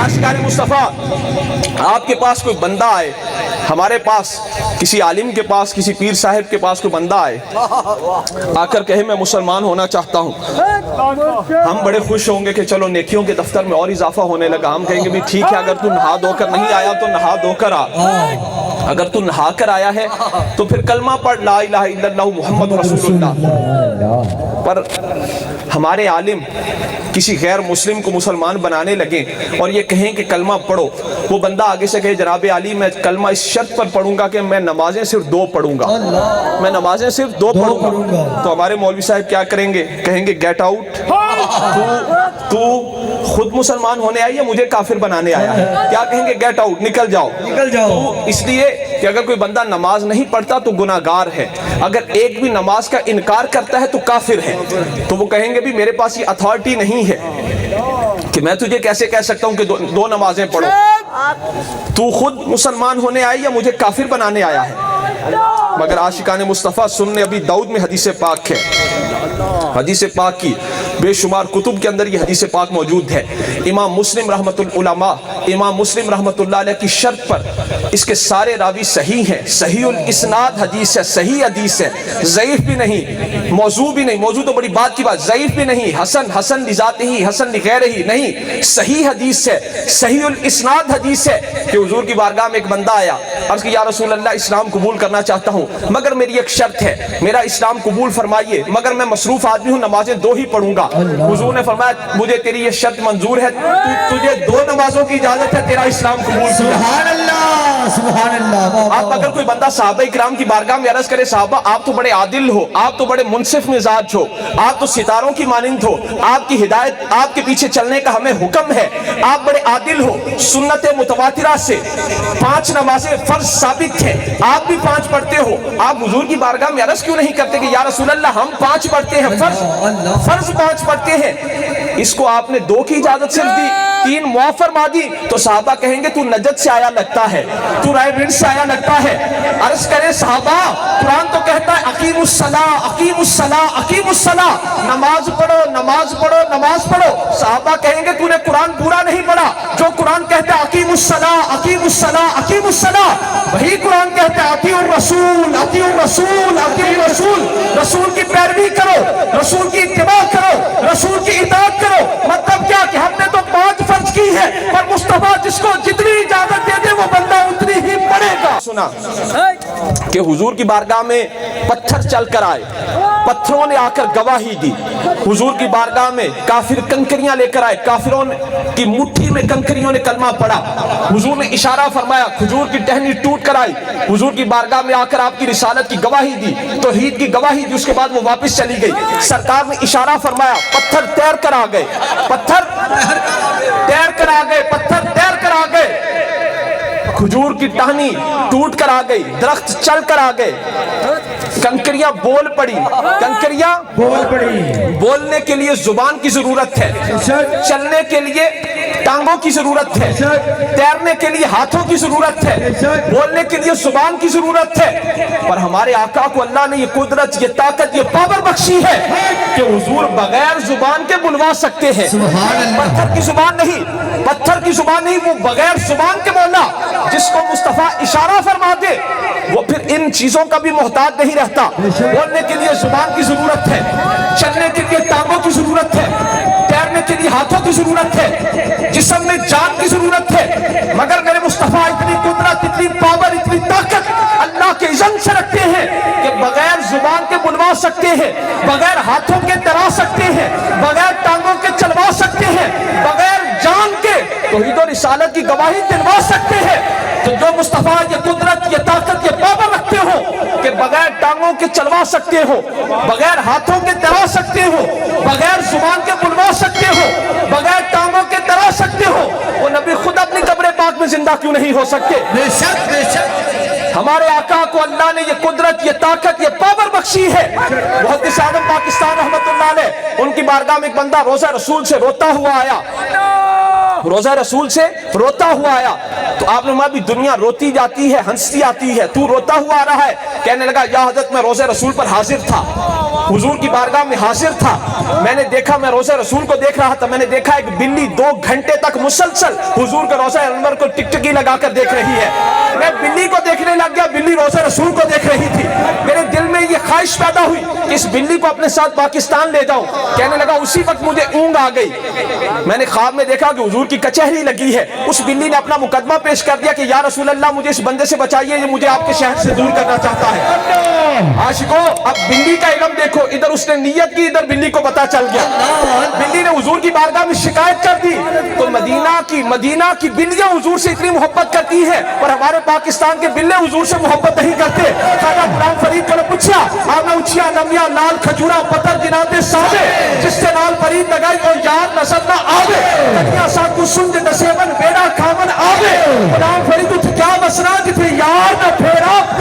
आशिकान मुस्तफ़ा, आपके पास कोई बंदा आए, हमारे पास किसी आलिम के पास, किसी पीर साहिब के पास कोई बंदा आए, आकर कहे मैं मुसलमान होना चाहता हूँ, हम बड़े खुश होंगे कि चलो नेकियों के दफ्तर में और इजाफा होने लगा। हम कहेंगे भी ठीक है, अगर तू नहा धोकर नहीं आया तो नहा धोकर आ, अगर तू नहा कर आया है तो फिर कलमा पढ़ ला इलाहा इल्लल्लाहु मुहम्मद रसूलुल्लाह। पर हमारे आलिम किसी गैर मुस्लिम को मुसलमान बनाने लगे और ये कहें कि कलमा पढ़ो, वो बंदा आगे से कहे जनाब आली मैं कलमा इस शर्त पर पढ़ूंगा कि मैं नमाजें सिर्फ 2 पढ़ूंगा, मैं नमाजें सिर्फ 2 पढ़ूंगा, तो हमारे मौलवी साहब क्या करेंगे? कहेंगे गेट आउट, तू खुद मुसलमान होने आई है, मुझे काफिर बनाने आया है। क्या कहेंगे? गेट आउट, निकल जाओ, निकल जाओ। तो इसलिए कि अगर कोई बंदा नमाज नहीं पढ़ता तो गुनाहगार है, अगर एक भी नमाज का इनकार करता है तो काफिर है। तो वो कहेंगे भी मेरे पास ये अथॉरिटी नहीं है कि मैं तुझे कैसे कह सकता हूँ कि दो नमाजें पढ़ो, तू खुद मुसलमान होने आई या मुझे काफिर बनाने आया है। मगर आशिकान मुस्तफ़ा सुनने, अभी दाऊद में हदीस पाक है, हदीस पाक की बेशुमार कुतुब के अंदर ये हदीस पाक मौजूद है। इमाम मुस्लिम रहमतुल उलमा, इमाम मुस्लिम रहमतुल्लाह अलैह की शर्त पर इसके सारे रावी सही हैं, सहीउल इस्नाद हदीस है, सही हदीस है, ज़ईफ भी नहीं, मौजू भी नहीं, मौजू तो बड़ी बात की बात, ज़ईफ भी नहीं, हसन, हसन लिज़ातिही, हसन लिग़ैरिही नहीं, सही हदीस है, सहीउल इस्नाद हदीस है कि हुजूर की बारगाह में एक बंदा आया, अर्ज़ की या रसूल अल्लाह इस्लाम कबूल करना चाहता हूँ, मगर मेरी एक शर्त है, मेरा इस्लाम कबूल फरमाइए, मगर मैं मसरूफ आदमी हूँ, नमाजें 2 ही पढ़ूंगा। हुजूर ने फरमाया मुझे तेरी ये शर्त मंजूर है, तुझे 2 नमाजों की इजाजत है, तेरा इस्लाम कबूल। सुभान अल्लाह, सुभान अल्लाह। आप अगर कोई बंदा साहबा इकराम की बारगाह में अर्ज करे साहबा आप तो बड़े आदिल हो, आप तो बड़े मुनसिफ मिजाज हो, आप तो सितारों की मानिंद हो, आपकी हिदायत, आपके पीछे चलने का हमें हुक्म है, आप बड़े आदिल हो, सुन्नत मुतवातिरा से 5 नमाजें फर्ज साबित है, आप भी 5 पढ़ते हो, आप हुजूर की बारगाह में अर्ज क्यों नहीं करते कि या रसूल अल्लाह हम 5 पढ़ते हैं, फर्ज 5 पढ़ते हैं, इसको आपने 2 की इजाजत सिर्फ दी, 3 मुआफ फरमा दी, तो साहबा कहेंगे तू नजद से आया लगता है, तू रायविंड से आया लगता है। अर्ज करे साहबा कुरान तो कहता है अकीमुस्सला, अकीमुस्सला, अकीमुस्सला, नमाज पढ़ो, नमाज पढ़ो, नमाज पढ़ो। साहबा कहेंगे तूने कुरान पूरा नहीं पढ़ा, जो कुरान कहता है अकीमुस्सला, अकीमुस्सला, अकीमुस्सला, वही कुरान कहता है अतीउर रसूल, अतीउर रसूल, अतीउर रसूल, रसूल की पैरवी करो, रसूल की इत्तिबा करो, रसूल की इताअत करो। मतलब क्या कि हमने तो 5 फर्ज की है, पर मुस्तफा जिसको जितनी इजाजत दे दे वो बंदा उतनी ही पढ़ेगा। सुना कि हुजूर की बारगाह में पत्थर चल कर आए, पत्थरों ने आकर गवाही दी, हुजूर की बारगाह में काफिर कंकरियां लेकर आए, काफिरों की मुट्ठी में कंकरियों ने कलमा पढ़ा, हुजूर ने इशारा फरमाया, हुजूर की टहनी टूट कर आई, हुजूर की बारगाह में आकर आपकी रिसालत की गवाही दी, तौहीद की गवाही दी, उसके बाद वो वापस चली गई। सरकार ने इशारा फरमाया, पत्थर तैर कर आ गए, पत्थर तैर कर आ गए, पत्थर तैर कर आ गए, खजूर की टहनी टूट कर आ गई, दरख्त चल कर आ गए, कंकरियां बोल पड़ी, कंकरियां बोल पड़ी। बोलने के लिए जुबान की जरूरत है, चलने के लिए टांगों की जरूरत है, तैरने के लिए हाथों की जरूरत है, बोलने के लिए जुबान की जरूरत है। पर हमारे आका को अल्लाह ने ये कुदरत, ये ताकत, ये पावर बख्शी है कि हुजूर बगैर जुबान के बुलवा सकते हैं। पत्थर की जुबान नहीं, पत्थर की जुबान नहीं, वो बगैर जुबान के बोला। जिसको मुस्तफा इशारा फरमा दे वो फिर इन चीजों का भी मोहताज नहीं रहता। बोलने के लिए जुबान की जरूरत है, चलने के लिए टांगों की जरूरत है, तैरने के लिए हाथों की जरूरत है, जिस्म में जान की जरूरत है। मगर मेरे मुस्तफा इतनी कुदरत, इतनी पावर, इतनी ताकत अल्लाह के इज़्न से रखते हैं कि बगैर जुबान के बुलवा सकते हैं, बगैर हाथों के तैरा सकते हैं, बगैर टांगों के चलवा सकते हैं, बगैर जान के तौहीद और रिसालत की गवाही दिलवा सकते हैं। तो जो मुस्तफा ये कुदरत, ये ताकत, ये पावर रखते हो कि बगैर टांगों के चलवा सकते हो, बगैर हाथों के तैरा सकते हो, बगैर जुबान के बुलवा सकते हो, बगैर टांगों के तैरा सकते हो, वो नबी खुद अपनी कब्र पाक में जिंदा क्यों नहीं हो सकते? बेशक, बेशक। हमारे आका को अल्लाह ने ये कुदरत, ये ताकत, ये पावर बख्शी है। मुहद्दिस आज़म पाकिस्तान रहमतुल्लाह अलैह, उनकी बारगाह में एक बंदा रोज़ा रसूल से रोता हुआ आया, रोज़ा रसूल से रोता हुआ आया। तो आपने फरमाया भी दुनिया रोती जाती है, हंसती आती है, तू रोता हुआ आ रहा है। कहने लगा या हज़रत मैं रोज़े रसूल पर हाजिर था, हुजूर की बारगाह में हाजिर था, मैंने देखा, मैं रोज़ा रसूल को देख रहा था, मैंने देखा एक बिल्ली 2 घंटे तक मुसलसल हुजूर के रोज़ा अनवर को टिकटिकी लगाकर देख रही है। मैं बिल्ली को देखने लग गया, बिल्ली रोज़ा रसूल को देख रही थी। मेरे दिल में ये ख्वाहिश पैदा हुई कि इस बिल्ली को अपने साथ पाकिस्तान ले जाऊं। कहने लगा, उसी वक्त मुझे ऊँग आ गई। मैंने ख्वाब में देखा कि हुजूर की कचहरी लगी है। उस बिल्ली ने अपना मुकदमा पेश कर दिया कि या रसूल अल्लाह, मुझे इस बंदे से बचाइए, ये मुझे आपके शहर से दूर करना चाहता है। आशिको, अब बिल्ली का इल्म देखो, इधर उसने नियत की, इधर बिल्ली को पता चल गया। बिल्ली ने हुजूर की बारगाह में शिकायत कर दी। तो मदीना की बिल्लियां हुजूर से इतनी मोहब्बत करती है, और हमारे पाकिस्तान के बिल्ले हुजूर से मोहब्बत नहीं करते। खाजा गुलाम फरीद को पूछा, आपने उछिया नमिया लाल खजूरा पत्थर गिनाते सावे, जिससे लाल फरीद लगाई और यार नजर ना आवे, कन्या साकू सुंद नसेबन बेड़ा खामन आवे। गुलाम फरीद क्या बसना जिथे यार न फेरा